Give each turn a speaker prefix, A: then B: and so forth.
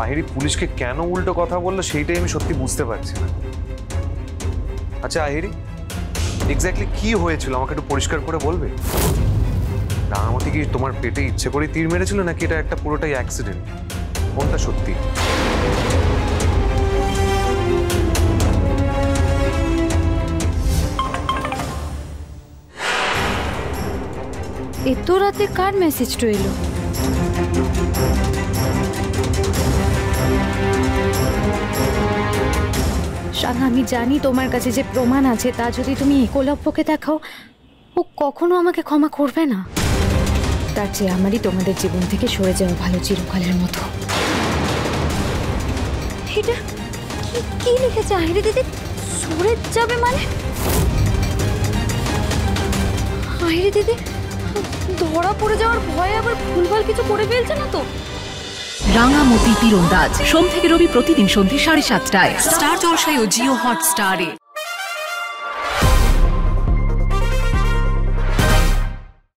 A: আহিরি পুলিশকে কেন উল্টো কথা বললো সেইটাই আমি সত্যি বুঝতে পারছি না। আচ্ছা আহিরি, এক্স্যাক্টলি কি হয়েছিল আমাকে একটু পরিষ্কার করে বলবে? রাঙামতি কি তোমার পেটে ইচ্ছে করে তীর মেরেছিল নাকি এটা একটা পুরোটাই অ্যাক্সিডেন্ট? কোনটা সত্যি?
B: এত রাতে কার মেসেজটা এলো? শাখা, আমি জানি তোমার কাছে যে প্রমাণ আছে তা যদি তুমি একলব্যকে দেখাও, ও কখনো আমাকে ক্ষমা করবে না। তার চেয়ে আমারই তোমাদের জীবন থেকে সরে যাওয়া ভালো, চিরকালের মতো। এটা কি লিখেছে আহিরি দিদি? সরে যাবে মানে? আহিরি দিদি ধরা পড়ে যাওয়ার ভয়ে আবার ভুলভাল কিছু করে ফেলছে না তো?
C: রাঙামতি তীরন্দাজ সোম থেকে রবি প্রতিদিন সন্ধ্যে 7:30টায় স্টার জলসায় ও জিও হটস্টারে।